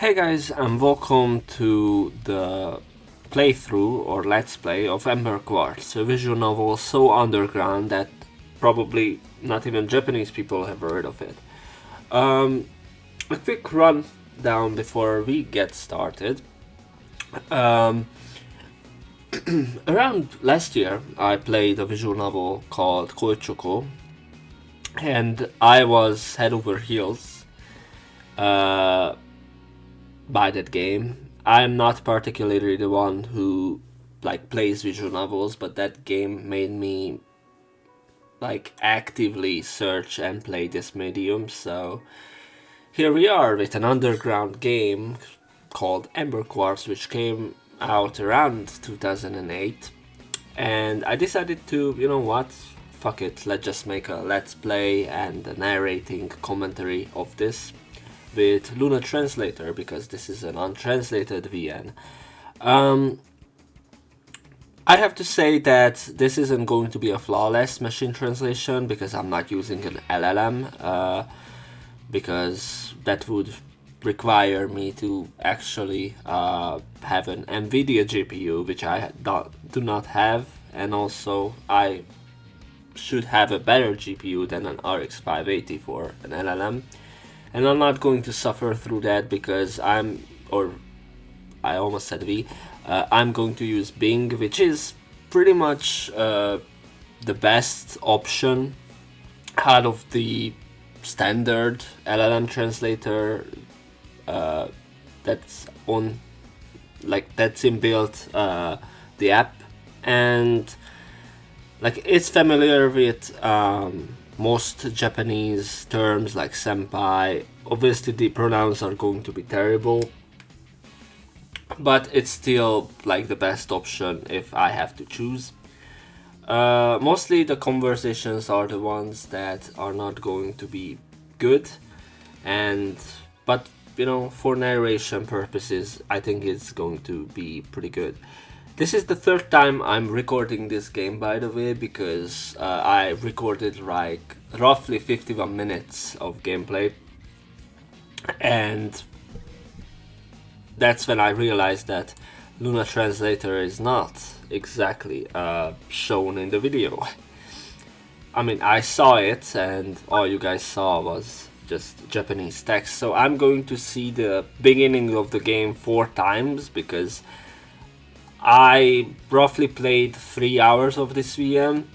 Hey guys, and welcome to the playthrough or let's play of Ember Quartz, a visual novel so underground that probably not even Japanese people have heard of it. A quick rundown before we get started. Um, Around last year, I played a visual novel called Koichoko, and I was head over heels uh, by that game. I'm not particularly the one who plays visual novels, but that game made me actively search and play this medium. So here we are with an underground game called Ember Quartz, which came out around 2008, and I decided to, you know what, fuck it, let's just make a let's play and a narrating commentary of this with Luna Translator, because this is an untranslated VN. I have to say that this isn't going to be a flawless machine translation because I'm not using an LLM, because that would require me to actually have an NVIDIA GPU, which I do not have, and also I should have a better GPU than an RX 580 for an LLM. And I'm not going to suffer through that because I almost said I'm going to use Bing, which is pretty much the best option out of the standard LLM translator that's inbuilt the app, and it's familiar with most Japanese terms like senpai. Obviously the pronouns are going to be terrible, but it's still the best option if I have to choose. Mostly the conversations are the ones that are not going to be good, but for narration purposes I think it's going to be pretty good. This is the third time I'm recording this game, by the way, because I recorded roughly 51 minutes of gameplay, and that's when I realized that Luna Translator is not exactly shown in the video. I mean, I saw it and all you guys saw was just Japanese text, so I'm going to see the beginning of the game 4 times because I roughly played 3 hours of this VM.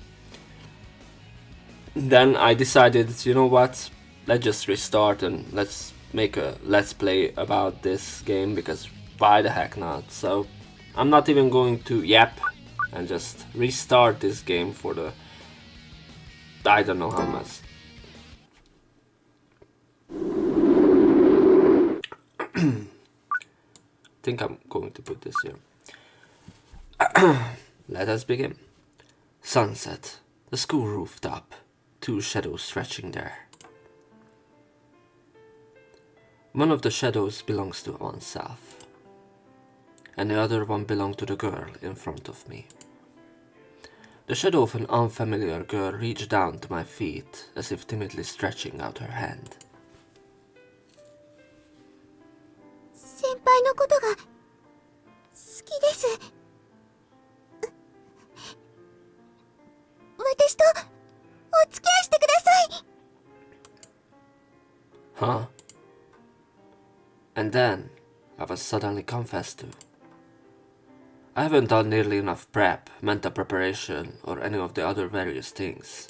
Then I decided, you know what, let's just restart and let's make a let's play about this game, because why the heck not? So I'm not even going to yap and just restart this game for the I don't know how much. I think I'm going to put this here. Let us begin. Sunset, the school rooftop, 2 shadows stretching there. One of the shadows belongs to oneself, and the other one belonged to the girl in front of me. The shadow of an unfamiliar girl reached down to my feet as if timidly stretching out her hand. 先輩のことが好きです。私とお付き合いしてください。 Huh? And then I was suddenly confessed to. I haven't done nearly enough prep, mental preparation, or any of the other various things.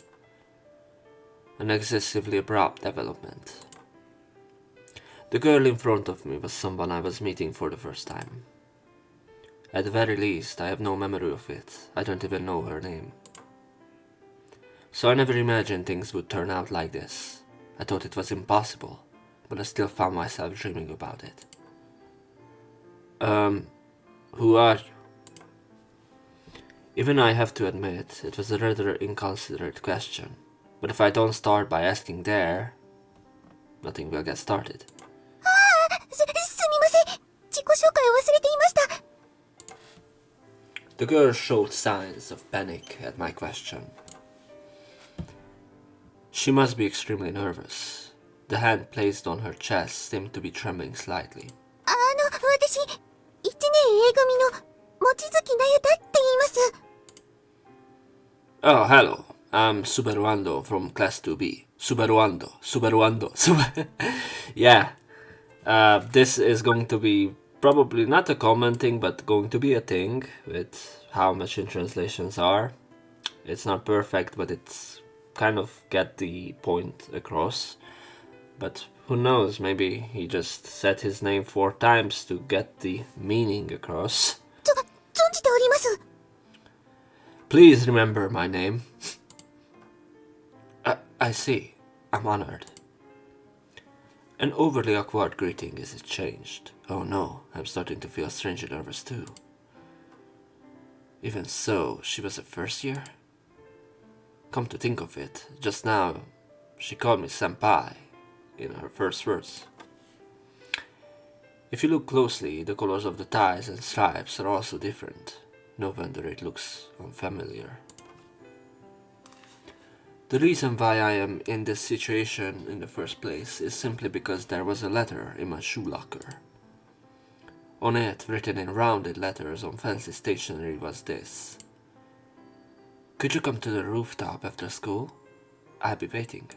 An excessively abrupt development. The girl in front of me was someone I was meeting for the first time. At the very least, I have no memory of it. I don't even know her name. So I never imagined things would turn out like this. I thought it was impossible, but I still found myself dreaming about it. Who are you? Even I have to admit, it was a rather inconsiderate question. But if I don't start by asking there, nothing will get started. すみません。自己紹介を忘れていました。 The girl showed signs of panic at my question. She must be extremely nervous. The hand placed on her chest seemed to be trembling slightly. あ私、1年 A 組の望月なゆたって言います。Oh, hello. I'm Superuando from Class 2B. Superuando. Yeah. This is going to be probably not a common thing, but going to be a thing with how machine translations are. It's not perfect, but it's kind of get the point across. But who knows, maybe he just said his name 4 times to get the meaning across. 存じております。Please remember my name. I see. I'm honored. An overly awkward greeting is exchanged. Oh no, I'm starting to feel strangely nervous too. Even so, she was a first year? Come to think of it, just now she called me senpai in her first words. If you look closely, the colors of the ties and stripes are also different. No wonder it looks unfamiliar. The reason why I am in this situation in the first place is simply because there was a letter in my shoe locker. On it, written in rounded letters on fancy stationery, was this: "Could you come to the rooftop after school? I'll be waiting."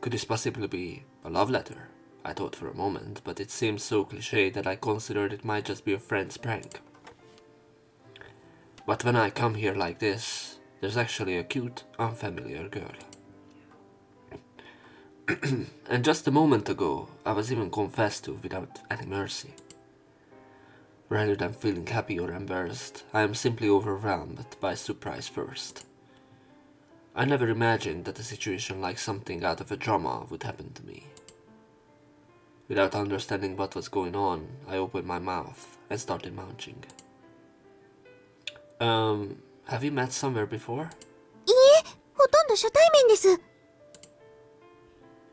Could this possibly be a love letter? I thought for a moment, but it seemed so cliché that I considered it might just be a friend's prank. But when I come here like this, there's actually a cute, unfamiliar girl. And just a moment ago, I was even confessed to without any mercy. Rather than feeling happy or embarrassed, I am simply overwhelmed by surprise first. I never imagined that a situation like something out of a drama would happen to me. Without understanding what was going on, I opened my mouth and started munching. Have you met somewhere before? いいえ、ほとんど初対面です。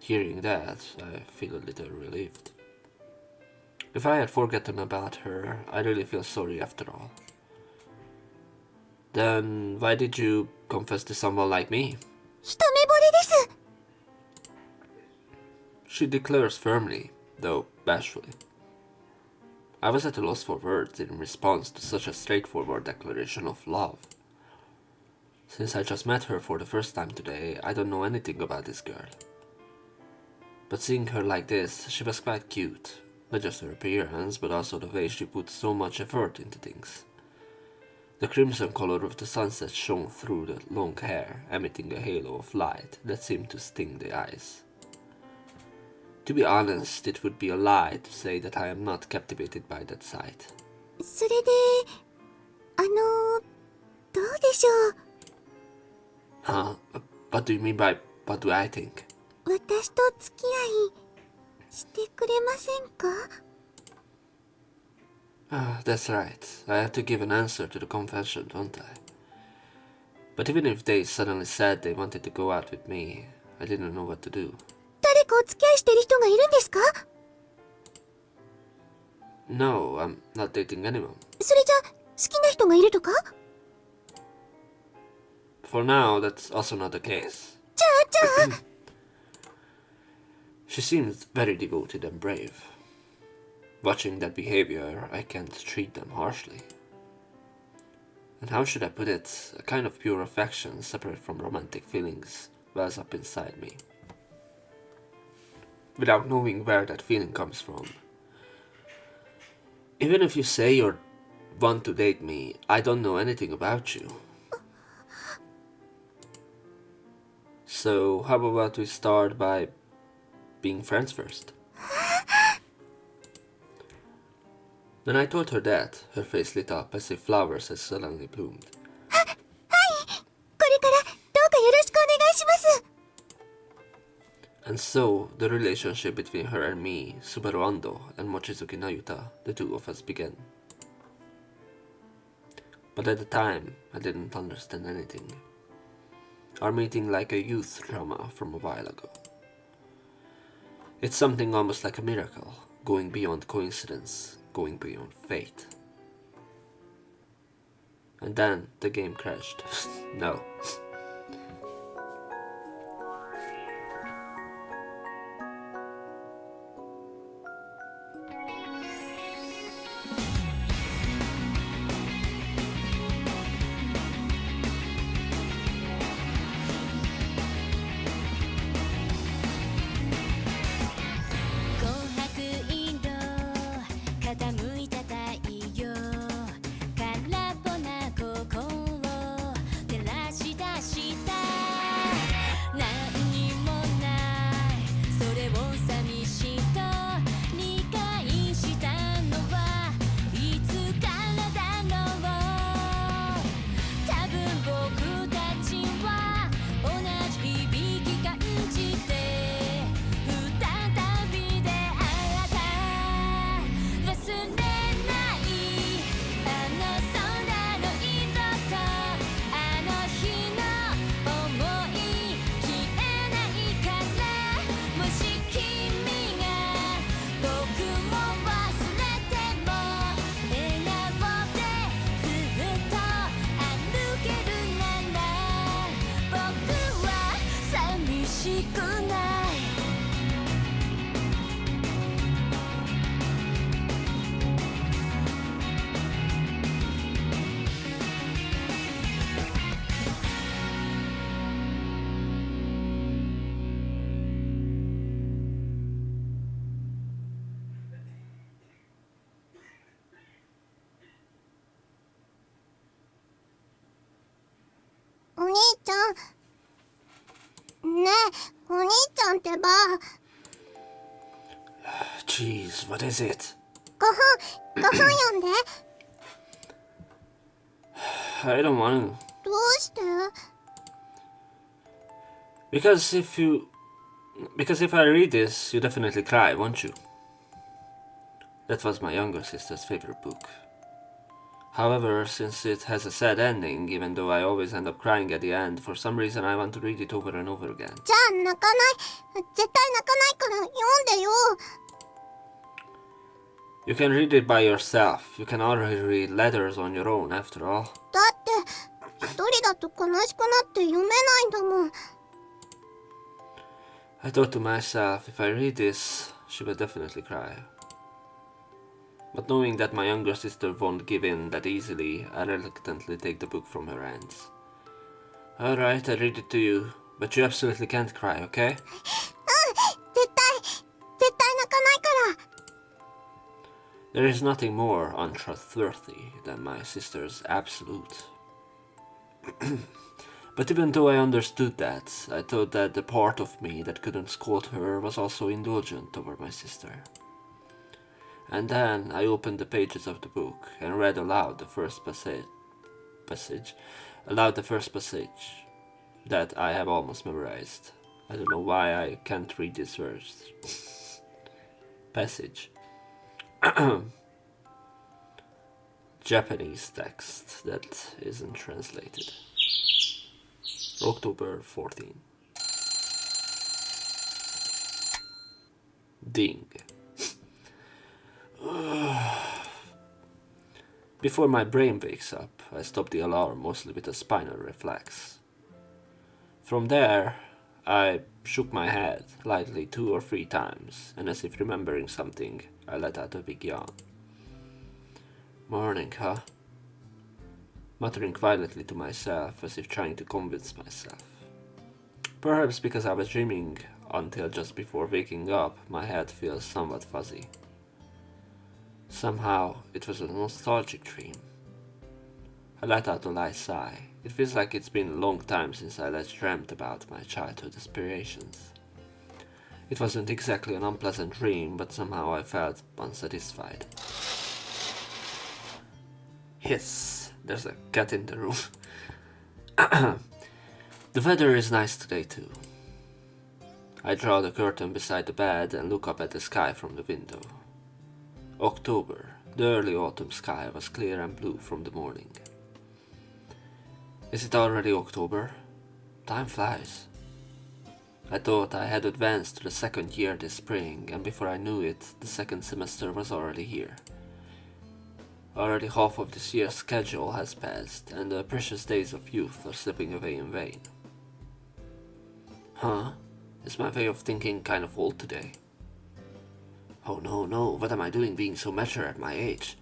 Hearing that, I feel a little relieved. If I had forgotten about her, I really feel sorry after all. Then why did you confess to someone like me? 一目惚れです。She declares firmly, though bashfully. I was at a loss for words in response to such a straightforward declaration of love. Since I just met her for the first time today, I don't know anything about this girl. But seeing her like this, she was quite cute. Not just her appearance, but also the way she put so much effort into things. The crimson color of the sunset shone through the long hair, emitting a halo of light that seemed to sting the eyes. To be honest, it would be a lie to say that I am not captivated by that sight. それで、どうでしょう。Huh? What do you mean by what do I think? 私と付き合いしてくれませんか？ That's right. I have to give an answer to the confession, don't I? But even if they suddenly said they wanted to go out with me, I didn't know what to do. 誰かお付き合いしてる人がいるんですか？ No, I'm not dating anyone. それじゃ、好きな人がいるとか？ For now, that's also not the case. じゃあ、She seems very devoted and brave. Watching that behavior, I can't treat them harshly. And how should I put it? A kind of pure affection separate from romantic feelings wells up inside me. Without knowing where that feeling comes from. Even if you say you want to date me, I don't know anything about you. So how about we start by being friends first? When I told her that, her face lit up as if flowers had suddenly bloomed. これからどうかよろしくお願いします。 And so, the relationship between her and me, Subaru Ando and Mochizuki Nayuta, the two of us began. But at the time, I didn't understand anything. Our meeting like a youth drama from a while ago. It's something almost like a miracle, going beyond coincidence, going beyond fate. And then the game crashed. No. んってば。Jeez, what is it? 5分読んで。I don't want to. どうして？ Because if I read this, you definitely cry, won't you? That was my younger sister's favorite book. However, since it has a sad ending, even though I always end up crying at the end, for some reason I want to read it over and over again. じゃあ泣かない。絶対泣かないから読んでよ。You can read it by yourself. You can already read letters on your own, after all. だって一人だと悲しくなって読めないんだもん。I thought to myself, if I read this, she will definitely cry. But knowing that my younger sister won't give in that easily, I reluctantly take the book from her hands. Alright, I read it to you, but you absolutely can't cry, okay? 絶対泣かないから。There is nothing more untrustworthy than my sister's absolute. But even though I understood that, I thought that the part of me that couldn't scold her was also indulgent toward my sister. And then I opened the pages of the book and read aloud the first passage that I have almost memorized. I don't know why I can't read this verse. Passage. Japanese text that isn't translated. October 14. Ding. Before my brain wakes up, I stop the alarm mostly with a spinal reflex. From there, I shook my head lightly 2 or 3 times, and as if remembering something, I let out a big yawn. Morning, huh? Muttering quietly to myself as if trying to convince myself. Perhaps because I was dreaming until just before waking up, my head feels somewhat fuzzy. Somehow, it was a nostalgic dream. I let out a light sigh. It feels like it's been a long time since I last dreamt about my childhood aspirations. It wasn't exactly an unpleasant dream, but somehow I felt unsatisfied. Hiss, there's a cat in the room. The weather is nice today too. I draw the curtain beside the bed and look up at the sky from the window. October, the early autumn sky was clear and blue from the morning. Is it already October? Time flies. I thought I had advanced to the second year this spring, and before I knew it, the second semester was already here. Already half of this year's schedule has passed, and the precious days of youth are slipping away in vain. Huh? Is my way of thinking kind of old today? Oh no, what am I doing being so mature at my age?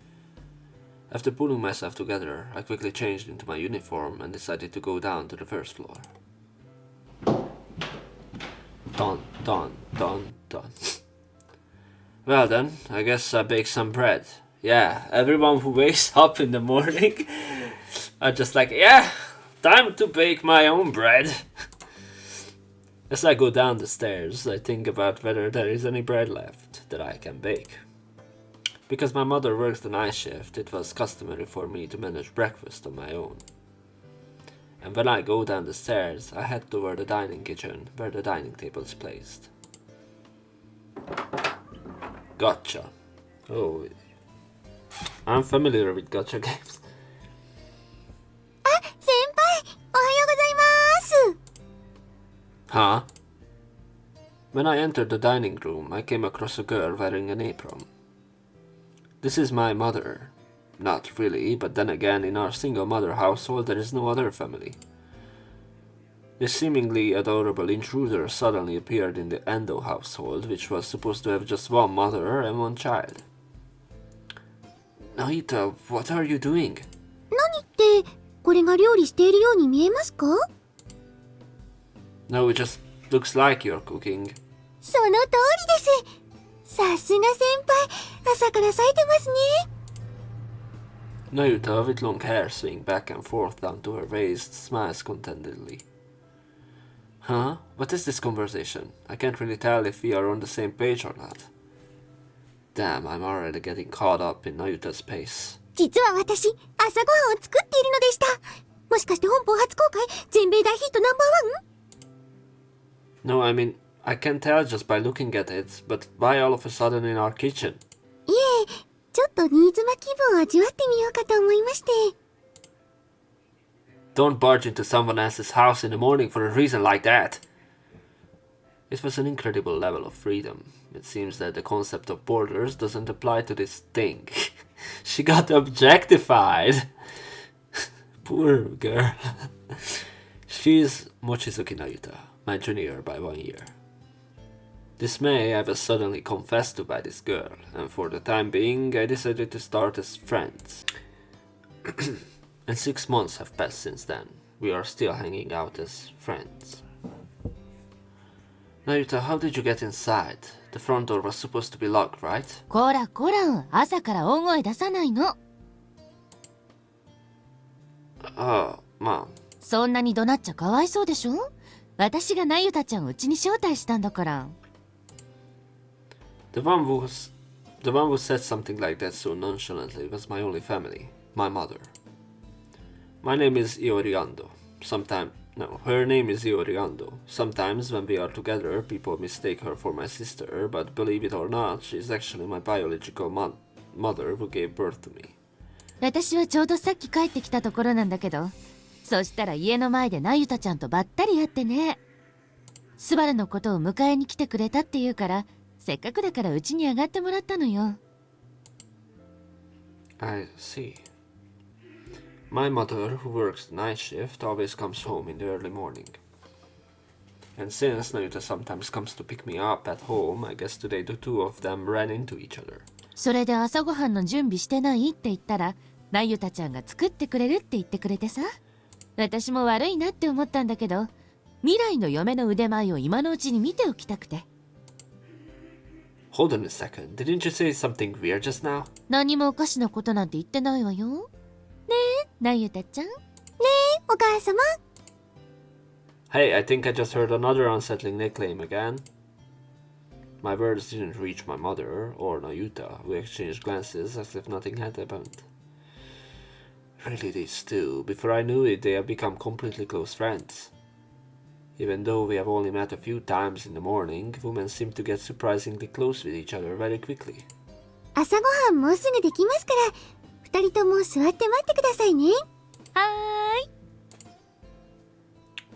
After pulling myself together, I quickly changed into my uniform and decided to go down to the first floor. Dun, dun, dun, dun. Well then, I guess I baked some bread. Yeah, everyone who wakes up in the morning are just like, yeah, time to bake my own bread. As I go down the stairs, I think about whether there is any bread left that I can bake. Because my mother works the night shift, it was customary for me to manage breakfast on my own. And when I go down the stairs, I head toward the dining kitchen where the dining table is placed. Gotcha. Oh, I'm familiar with gotcha games. あ、先輩、おはようございます。 Huh? When I entered the dining room, I came across a girl wearing an apron. This is my mother. Not really, but then again, in our single mother household, there is no other family. This seemingly adorable intruder suddenly appeared in the Endo household, which was supposed to have just one mother and one child. Naita, what are you doing? 何って、これが料理しているように見えますか？ No, it just looks like you're cooking. その通りです。さすが先輩、朝から冴えてますね。Naruto, with long hair swinging back and forth down to her waist, smiles contentedly. Huh? What is this conversation? I can't really tell if we are on the same page or not. Damn, I'm already getting caught up in Nayuta's pace. 実は私、朝ごはんを作っているのでした。もしかして本邦初公開、全米大ヒットナンバー No, I mean, I can tell just by looking at it, but why all of a sudden in our kitchen? 1？いえ、ちょっと新妻気分を味わってみようかと思いまして。Don't barge into someone else's house in the morning for a reason like that. It was an incredible level of freedom. It seems that the concept of borders doesn't apply to this thing. She got objectified. Poor girl. She's Mochizuki Nayuta, my junior by 1 year. This May, I was suddenly confessed to by this girl, and for the time being, I decided to start as friends. And 6 months have passed since then. We are still hanging out as friends. Nayuta, how did you get inside? The front door was supposed to be locked, right? こらこら、朝から大声出さないの。Mom. そんなに怒鳴っちゃかわいそうでしょ。私がなゆたちゃんをうちに招待したんだから。The one who said something like that so nonchalantly was my only family, my mother. My name is Iori Ando. Her name is Iori Ando. Sometimes when we are together, people mistake her for my sister, but believe it or not, she is actually my biological mother who gave birth to me. 私はちょうどさっき帰ってきたところなんだけど、そしたら家の前でなゆたちゃんとばったり会ってね。スバルのことを迎えに来てくれたって言うから、せっかくだからうちに上がってもらったのよ。I see. My mother, who works the night shift, always comes home in the early morning. And since Nayuta sometimes comes to pick me up at home, I guess today the two of them ran into each other. それで朝ごはんの準備してないって言ったら、なゆたちゃんが作ってくれるって言ってくれてさ。私も悪いなって思ったんだけど、未来の嫁の腕前を今のうちに見ておきたくて。Hold on a second, didn't you say something weird just now? 何もおかしなことなんて言ってないわよ。ねえ、なゆたちゃん。ねえ、お母様。Hey, I think I just heard another unsettling nickname again. My words didn't reach my mother or Nayuta, who exchanged glances as if nothing had happened. Really, these two, before I knew it, they have become completely close friends. Even though we have only met a few times in the morning, women seem to get surprisingly close with each other very quickly. 朝ごはんもうすぐできますから、二人とも座って待ってくださいね。はーい。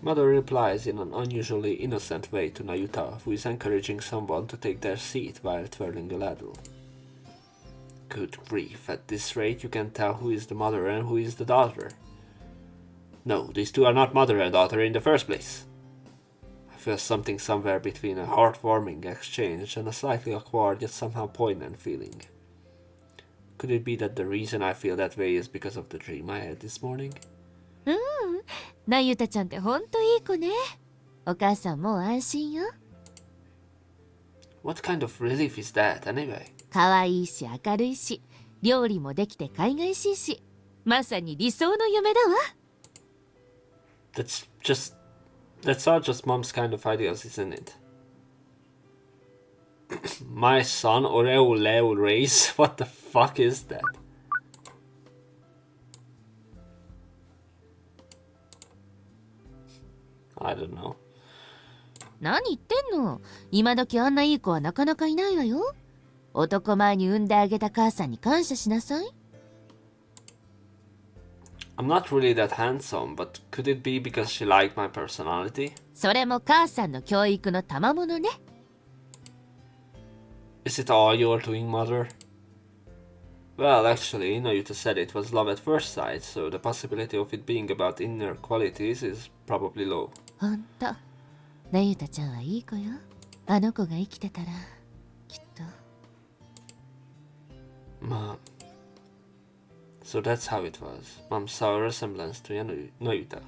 Mother replies in an unusually innocent way to Nayuta, who is encouraging someone to take their seat while twirling a ladle. Good grief, at this rate you can tell who is the mother and who is the daughter. No, these two are not mother and daughter in the first place. I feel something somewhere between a heartwarming exchange and a slightly awkward yet somehow poignant feeling. Could it be that the reason I feel that way is because of the dream I had this morning? なゆたちゃんってほんといい子ね。お母さんもう安心よ。What kind of relief is that, anyway? 可愛いし明るいし、料理もできて海外しいし、まさに理想の嫁だわ。That's all just mom's kind of ideas, isn't it? My son, Oreo Leo race? What the fuck is that? I don't know. 何言ってんの？今時あんないい子はなかなかいないわよ。男前に産んであげた母さんに感謝しなさい。I'm not really that handsome, but could it be because she liked my personality? それも母さんの教育の賜物ね。Is it all you're doing, mother? Well, actually, Nayuta said it was love at first sight, so the possibility of it being about inner qualities is probably low. ほんと、なゆたちゃんはいい子よ。あの子が生きてたら、きっと。Mom. So that's how it was. Mom saw a resemblance to Nayuta.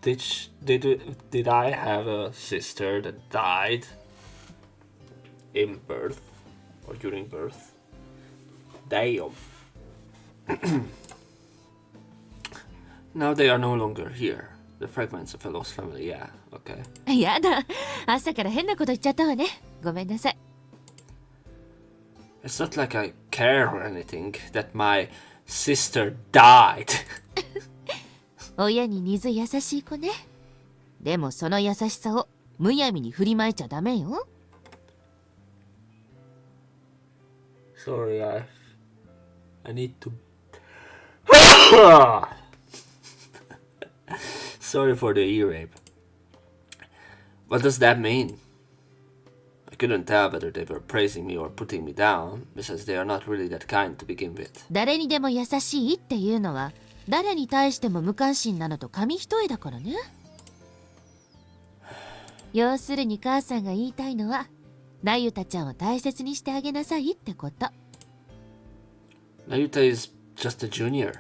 Did I have a sister that died in birth or during birth? Damn. Now they are no longer here. The fragments of a lost family, yeah, okay. やだ、朝から変なこと言っちゃったわね。ごめんなさい。It's not like I care or anything that my sister died. 親に似ず優しい子ね。でもその優しさをむやみに振りまいちゃダメよ。Sorry, I need to. Sorry for the ear rape. What does that mean? I couldn't tell whether they were praising me or putting me down, because they are not really that kind to begin with. 誰にでも優しいっていうのは誰に対しても無関心なのと紙一重だからね。要するに母さんが言いたいのはなゆたちゃんを大切にしてあげなさいってこと。Nayuta is just a junior.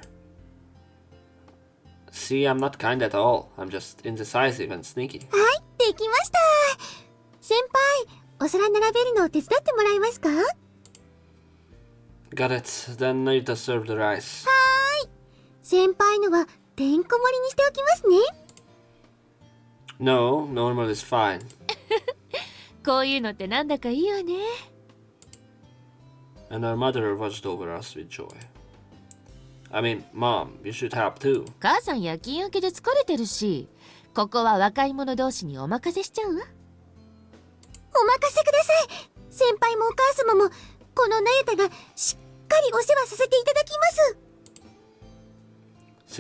See, I'm not kind at all. I'm just indecisive and sneaky. はい、できました。先輩、お皿並べるのを手伝ってもらえますか？ Got it. Then Nayuta served the rice. 先輩のはてんこ盛りにしておきますね。No, normal is fine. こういうのってなんだかいいよね。And our mother watched over us with joy. I mean, Mom, you should help too. 母さん夜勤明けで疲れてるし、ここは若い者同士にお任せしちゃうわ。お任せください。先輩もお母様もこのなゆたがしっかりお世話させていただきます。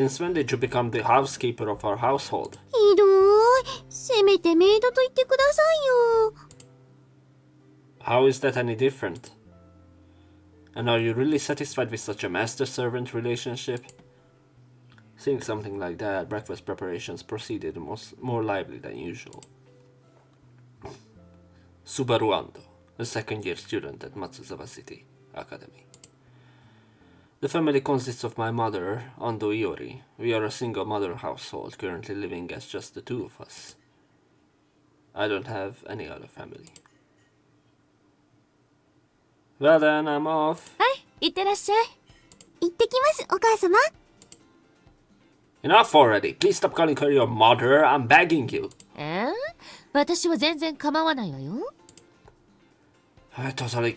Since when did you become the housekeeper of our household? ひどい。せめてメイドと言ってくださいよ。 How is that any different? And are you really satisfied with such a master-servant relationship? Seeing something like that, breakfast preparations proceeded more lively than usual. Subaru Ando, a second-year student at Matsuzawa City Academy. The family consists of my mother, Ando Iori. We are a single-mother household, currently living as just the two of us. I don't have any other family. Well then, I'm off. はい、いってらっしゃい。行ってきます、お母様。Enough already. Please stop calling her your mother. I'm begging you. 私は全然構わないわよ。I totally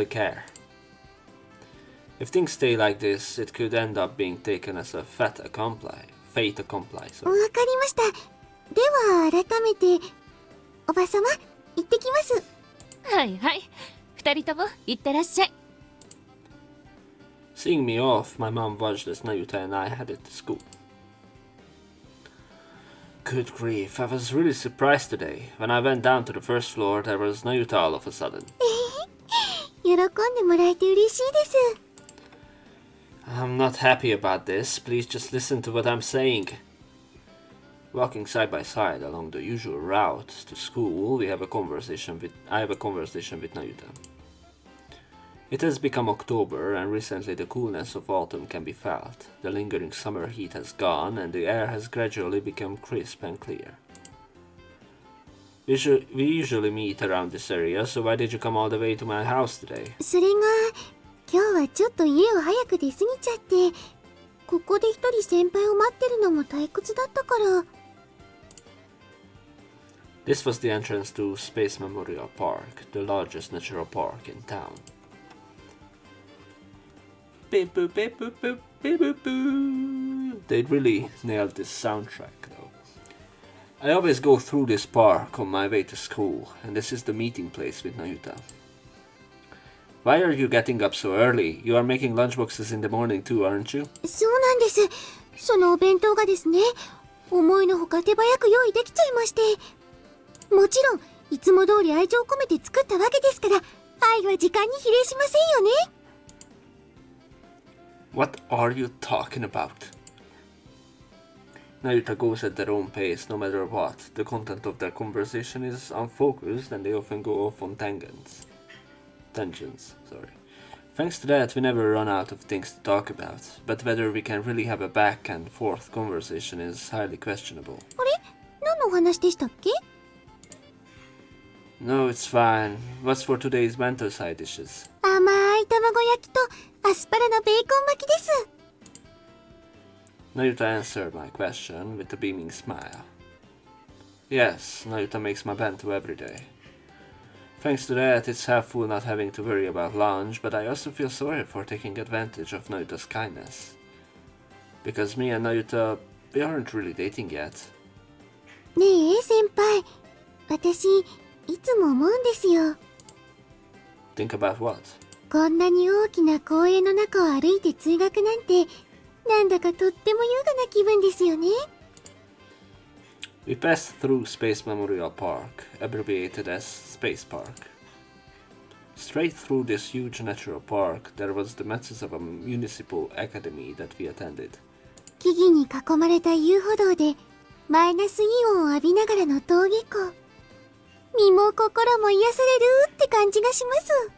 care. If things stay like this, it could end up being taken as a fait accompli. わかりました。では改めて、おばさま、行ってきます。はいはい。二人ともいってらっしゃい。Seeing me off, my mom watched as Nayuta and I headed to school. Good grief, I was really surprised today. When I went down to the first floor, there was Nayuta all of a sudden. 喜んでもらえて嬉しいです。I'm not happy about this. Please just listen to what I'm saying. Walking side by side along the usual route to school, I have a conversation with Nayuta. It has become October, and recently the coolness of autumn can be felt. The lingering summer heat has gone, and the air has gradually become crisp and clear. We usually meet around this area, so why did you come all the way to my house today? それが、今日はちょっと家を早く出過ぎちゃって、ここで一人先輩を待ってるのも退屈だったから。This was the entrance to Space Memorial Park, the largest natural park in town. Beep boop beep boop boop beep boop boo. They really nailed this soundtrack though. I always go through this park on my way to school, and this is the meeting place with Nayuta. Why are you getting up so early? You are making lunchboxes in the morning too, aren't you? そうなんです。そのお弁当がですね、思いのほか手早く用意できちゃいまして。もちろん、いつも通り愛情を込めて作ったわけですから、愛は時間に比例しませんよね。What are you talking about? Nayuta goes at their own pace no matter what. The content of their conversation is unfocused and they often go off on tangents. Thanks to that, we never run out of things to talk about, but whether we can really have a back and forth conversation is highly questionable. あれ？何のお話でしたっけ？ No, it's fine. What's for today's mental side dishes? 甘い卵焼きとアスパラのベーコン巻きです。Naruto answered my question with a beaming smile. Yes, Naruto makes my bento every day. Thanks to that, it's helpful not having to worry about lunch, but I also feel sorry for taking advantage of Naruto's kindness. Because me and Naruto, we aren't really dating yet. ねえ先輩、私いつも思うんですよ。 Think about what? こんなに大きな公園の中を歩いて通学なんて、なんだかとっても優雅な気分ですよね。 We passed through Space Memorial Park, abbreviated as Space Park. Straight through this huge natural park, there was the Matsus of a municipal academy that we attended. 木々に囲まれた遊歩道でマイナスイオンを浴びながらの登下校。身も心も癒されるって感じがします。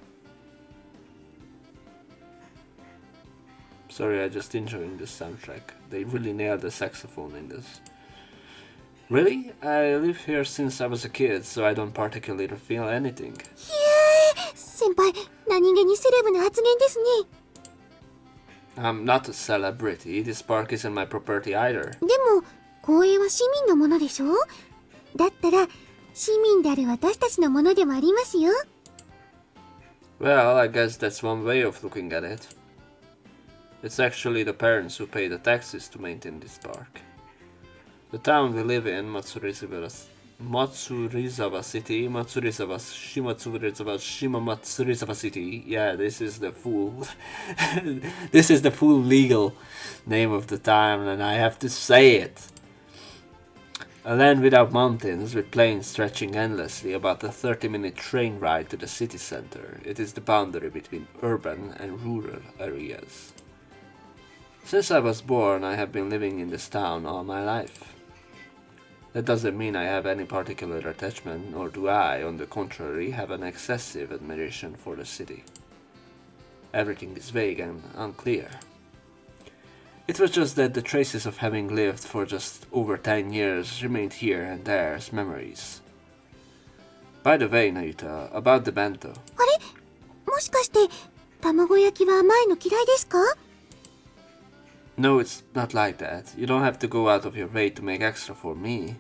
Sorry, I just enjoying this soundtrack. They really nailed the saxophone in this. Really? I live here since I was a kid, so I don't particularly feel anything. 先輩、何気にセレブな発言ですね。 I'm not a celebrity. This park isn't my property either. でも、公園は市民のものでしょ？だったら、市民である私たちのものでもありますよ。 Well, I guess that's one way of looking at it. It's actually the parents who pay the taxes to maintain this park. The town we live in, Matsurizawa City, Shima Matsurizawa City. Yeah, this is the full, this is the full legal name of the town, and I have to say it. A land without mountains, with plains stretching endlessly, about a 30-minute train ride to the city center. It is the boundary between urban and rural areas. Since I was born, I have been living in this town all my life. That doesn't mean I have any particular attachment, nor do I, on the contrary, have an excessive admiration for the city. Everything is vague and unclear. It was just that the traces of having lived for just over 10 years remained here and there as memories. By the way, Naruto, about the bento. あれ？もしかして、卵焼きは甘いの嫌いですか？ No, it's not like that. You don't have to go out of your way to make extra for me.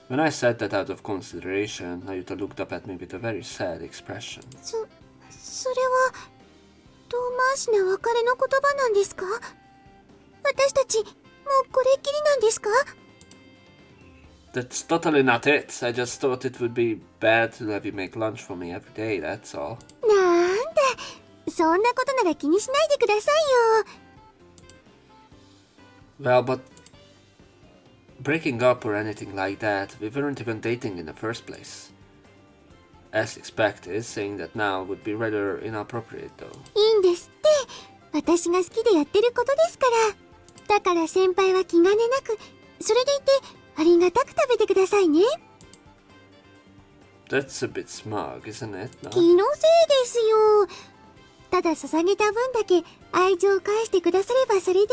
When I said that out of consideration, Naruto looked up at me with a very sad expression. それは、遠回しな別れの言葉なんですか？私たち、もうこれっきりなんですか？ That's totally not it. I just thought it would be bad to have you make lunch for me every day, that's all. なんだ、そんなことなら気にしないでくださいよ。 Well, but breaking up or anything like that, we weren't even dating in the first place. As expected, saying that now would be rather inappropriate though. いいんですって。私が好きでやってることですから。だから先輩は気兼ねなく、それでいてありがたく食べてくださいね。 That's a bit smug, isn't it? No? 気のせいですよ。ただ捧げた分だけ愛情を返してくださればそれで。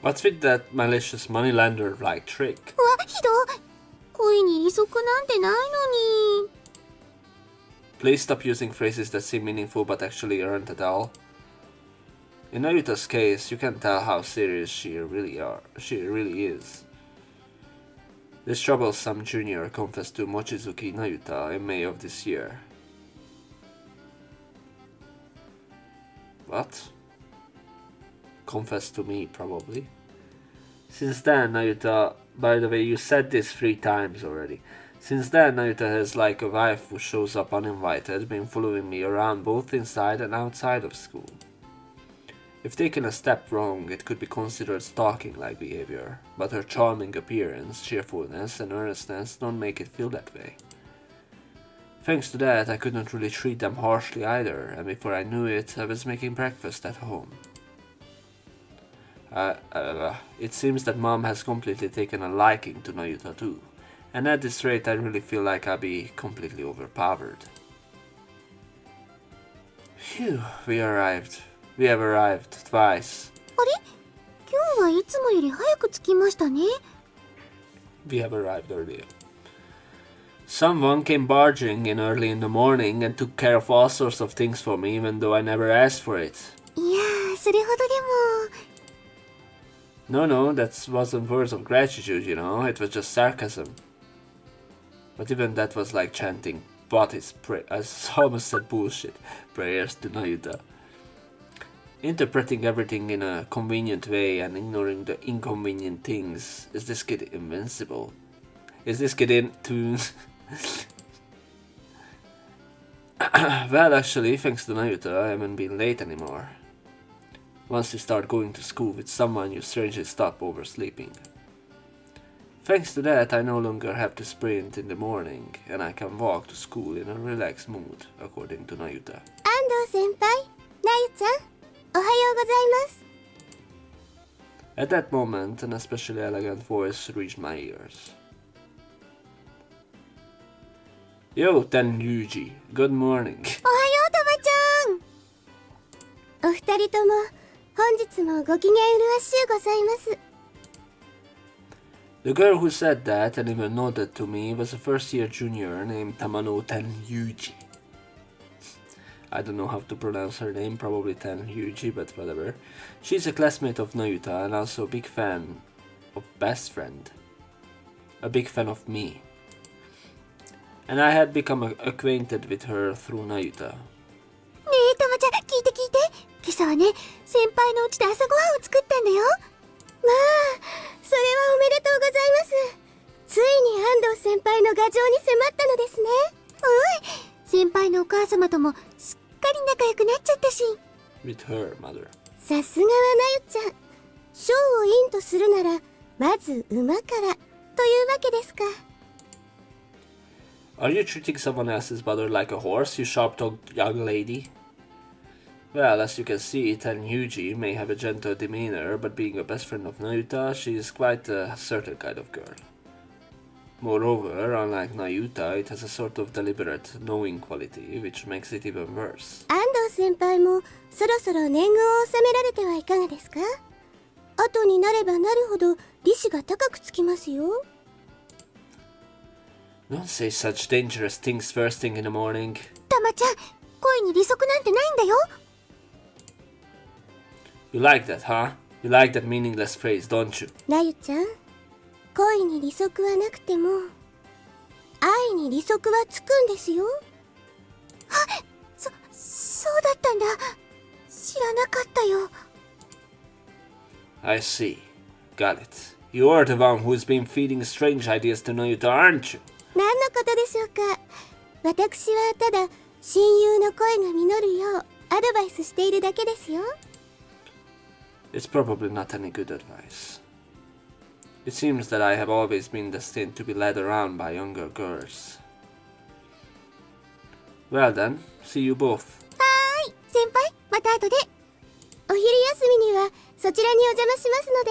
What's with that malicious moneylender-like trick? うわ、ひどい。恋に利息なんてないのに。 Please stop using phrases that seem meaningful but actually aren't at all. In Narita's case, you can tell how serious she really is. This troublesome junior confessed to Mochizuki Naruto in May of this year. What? Confessed to me, probably. Since then, Naruto... By the way, you said this 3 times already. Since then, Naruto has, like a wife who shows up uninvited, been following me around both inside and outside of school. If taken a step wrong, it could be considered stalking-like behavior, but her charming appearance, cheerfulness, and earnestness don't make it feel that way. Thanks to that, I could not really treat them harshly either, and before I knew it, I was making breakfast at home. It seems that Mom has completely taken a liking to Naruto too, and at this rate I really feel like I'll be completely overpowered. Phew, we have arrived twice. あれ？今日はいつもより早く着きましたね。 We have arrived earlier. Someone came barging in early in the morning and took care of all sorts of things for me even though I never asked for it. いやそれほどでも。 No, that wasn't words of gratitude, you know, it was just sarcasm. But even that was like chanting Buddhist I almost said bullshit prayers to Nayuta. Interpreting everything in a convenient way and ignoring the inconvenient things. Is this kid invincible? Is this kid into... Well, actually, thanks to Nayuta, I haven't been late anymore. Once you start going to school with someone, you strangely stop oversleeping. Thanks to that, I no longer have to sprint in the morning, and I can walk to school in a relaxed mood, according to Nayuta. 安藤先輩、なゆちゃん、おはようございます。 At that moment, an especially elegant voice reached my ears. Yo, Tenryuji, good morning. おはよう、たまちゃん。お二人とも、本日もご機嫌うるわしゅうございます。 The girl who said that and even nodded to me was a first-year junior named Tamano Tenryuji. I don't know how to pronounce her name, probably Tenryuji, but whatever. She's a classmate of Nayuta and also a big fan of Best Friend. A big fan of me. And I had become acquainted with her through Nayuta. ねえ、たまちゃん、聞いて。今朝はね、先輩のうちで朝ごはんを作ったんだよ。まあ、それはおめでとうございます。ついに安藤先輩の牙城に迫ったのですね。先輩のお母様ともすっかり仲良くなっちゃったし。With her mother. さすがはなゆちゃん。ショーをインとするなら、まず馬からというわけですか。 Are you treating someone else's mother like a horse, you sharp-tongued young lady? Well, as you can see, Tenryuji may have a gentle demeanor, but being a best friend of Nayuta, she is quite a certain kind of girl. Moreover, unlike Nayuta, it has a sort of deliberate, knowing quality, which makes it even worse. 安藤先輩もそろそろ年貢を納められてはいかがですか？後になればなるほど利子が高くつきますよ。 Don't say such dangerous things first thing in the morning. たまちゃん、恋に利息なんてないんだよ。 You like that, huh? You like that meaningless phrase, don't you? なゆちゃん、恋に利息はなくても愛に利息はつくんですよ。あ、そうだったんだ。知らなかったよ。 I see. Got it. You're the one who's been feeding strange ideas to Nayuta, aren't you? 何のことでしょうか。私はただ親友の声が実るようアドバイスしているだけですよ。 It's probably not any good advice. It seems that I have always been destined to be led around by younger girls. Well then, see you both. はーい、先輩、また後で。お昼休みにはそちらにお邪魔しますの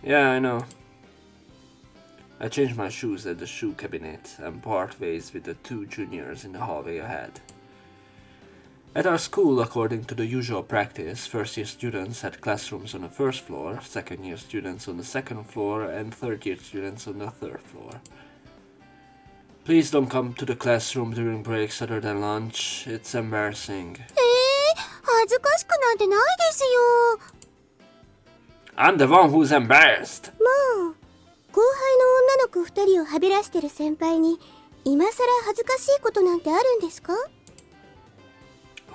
で。 Yeah, I know. I changed my shoes at the shoe cabinet and part ways with the two juniors in the hallway ahead. At our school, according to the usual practice, first-year students had classrooms on the first floor, second-year students on the second floor, and third-year students on the third floor. Please don't come to the classroom during breaks other than lunch. It's embarrassing. 恥ずかしくなんてないですよ。 I'm the one who's embarrassed. もう後輩の女の子2人をはべらしてる先輩に今さら恥ずかしいことなんてあるんですか？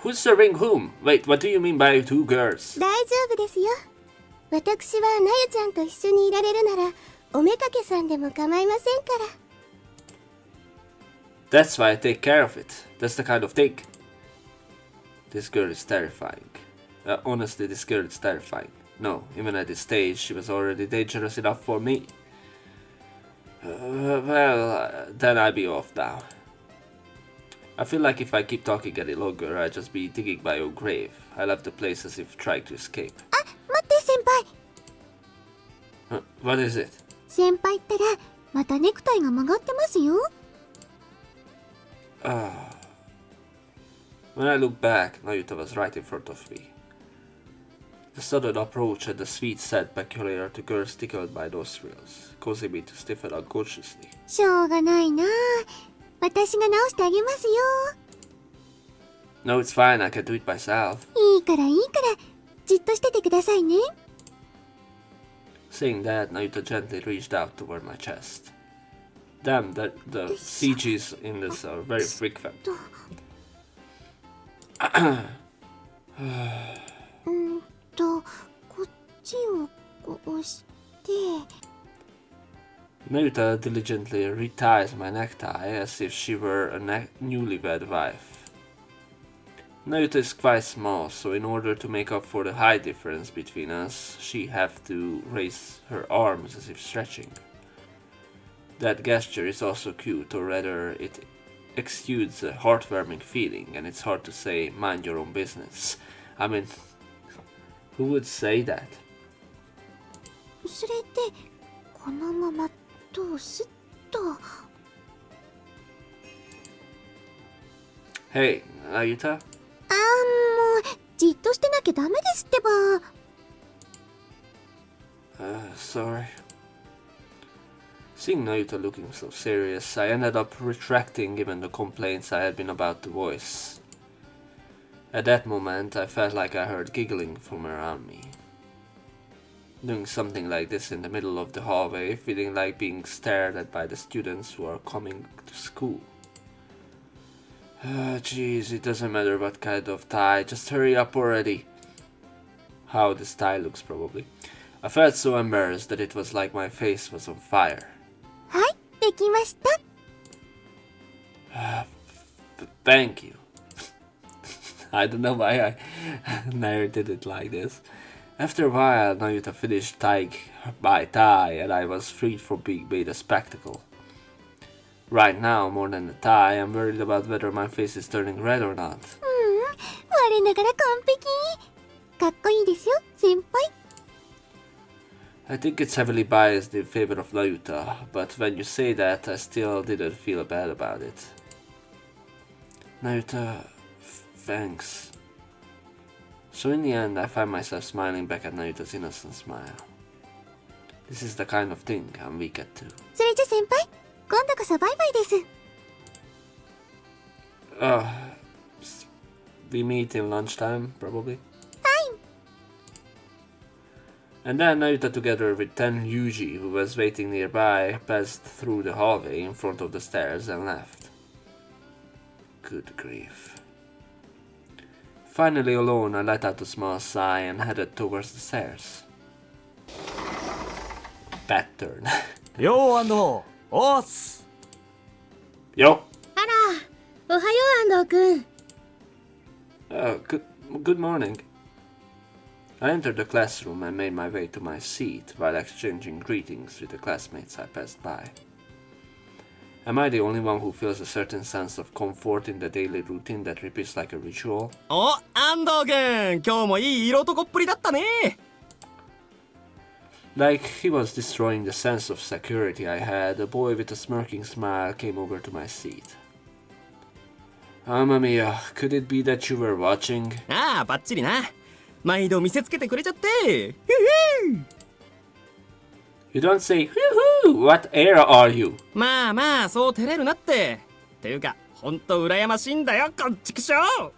Who's serving whom? Wait, what do you mean by two girls? 大丈夫ですよ。私はなゆちゃんと一緒にいられるならおめかけさんでも構いませんから。 That's why I take care of it. That's the kind of thing. This girl is terrifying. Honestly, this girl is terrifying. No, even at this stage, she was already dangerous enough for me. Then I'll be off now. I feel like if I keep talking any longer, I'll just be digging my own grave. I left the place as if trying to escape. あ、待って先輩。 What is it? 先輩ったらまたネクタイが曲がってますよ。 When I look back, Nayuta was right in front of me. The sudden approach and the sweet scent peculiar to girls tickled my nostrils, causing me to stiffen unconsciously. しょうがないな。私が直してあげますよ。No, it's fine, I can do it myself. いいからいいからじっとしててくださいね。 Saying that, Naruto gently reached out toward my chest. Damn, the CGs in this are very frequent. こっちを押して。 Naruto diligently reties my necktie as if she were a newlywed wife. Naruto is quite small, so in order to make up for the height difference between us, she have to raise her arms as if stretching. That gesture is also cute, or rather it exudes a heartwarming feeling, and it's hard to say mind your own business. I mean, who would say that? それでこのまま通すと。 Hey, Naruto? もうじっとしてなきゃダメですってば。 Sorry. Seeing Naruto looking so serious, I ended up retracting even the complaints I had been about to voice. At that moment, I felt like I heard giggling from around me. Doing something like this in the middle of the hallway, feeling like being stared at by the students who are coming to school. Jeez, it doesn't matter what kind of tie, just hurry up already. How this tie looks, probably. I felt so embarrassed that it was like my face was on fire. はい、できました。 Thank you. I don't know why I narrated it like this. After a while, Naruto finished tying my tie, and I was freed from being made a spectacle. Right now, more than the tie, I'm worried about whether my face is turning red or not. 我ながら完璧。かっこいいですよ、先輩。 I think it's heavily biased in favor of Naruto, but when you say that, I still didn't feel bad about it. Naruto, thanks. So in the end, I find myself smiling back at Naruto's innocent smile. This is the kind of thing I'm weak at too. それじゃ先輩、今度こそバイバイです。 We meet in lunchtime, probably. And then Naruto, together with Ten Yuji, who was waiting nearby, passed through the hallway in front of the stairs and left. Good grief. Finally alone, I let out a small sigh and headed towards the stairs. Bad turn. Yo, Ando! Oss! Yo! あら、おはよう安藤くん。 Good morning. I entered the classroom and made my way to my seat while exchanging greetings with the classmates I passed by. Am I the only one who feels a certain sense of comfort in the daily routine that repeats like a ritual? お、安藤くん、今日もいい色男っぷりだったね。 Like he was destroying the sense of security I had, a boy with a smirking smile came over to my seat. Mamma mia, could it be that you were watching? ああ、バッチリな。毎度見せつけてくれちゃって。ふふ You don't say, hoo-hoo! What era are you? まあまあ、そう照れるなって。ていうか、ほんと羨ましいんだよ、こっちくしょう。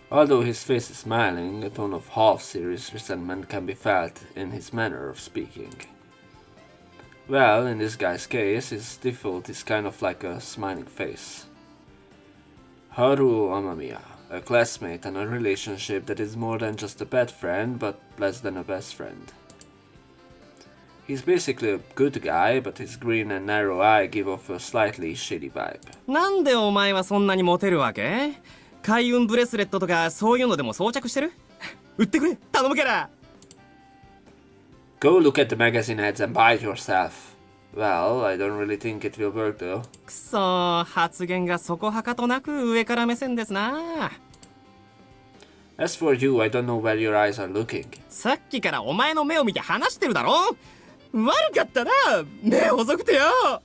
Although his face is smiling, a tone of half-serious resentment can be felt in his manner of speaking. Well, in this guy's case, his default is kind of like a smiling face. Haru Amamiya, a classmate and a relationship that is more than just a bad friend, but less than a best friend. He's basically a good guy, but his green and narrow eye give off a slightly shady vibe. なんでお前はそんなにモテるわけ？開運ブレスレットとかそういうのでも装着してる？売ってくれ、頼むから。 Go look at the magazine ads and buy it yourself. Well, I don't really think it will work though. くそー、発言がそこはかとなく上から目線ですな。 As for you, I don't know where your eyes are looking. さっきからお前の目を見て話してるだろ。悪かったな、目細くてよ。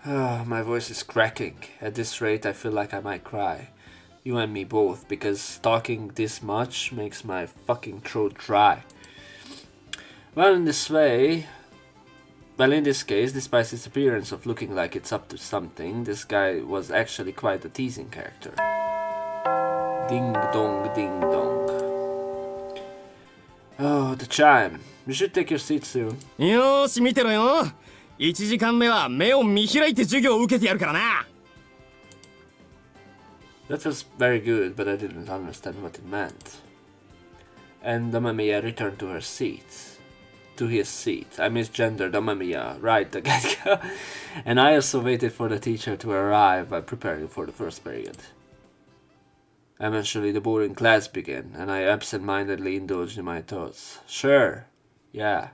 My voice is cracking. At this rate, I feel like I might cry. You and me both, because talking this much makes my fucking throat dry. Well, in this way, Well, in this case, despite its appearance of looking like it's up to something, this guy was actually quite a teasing character. Ding dong, ding dong. Oh, the chime. You should take your seat soon. よーし見てろよ。1時間目は目を見開いて授業を受けてやるからな。That was very good, but I didn't understand what it meant. And Damamiya returned to her seat. To his seat. I misgendered Damamiya, right, the get-go. And I also waited for the teacher to arrive while preparing for the first period. Eventually, the boring class began, and I absent-mindedly indulged in my thoughts. Sure, yeah,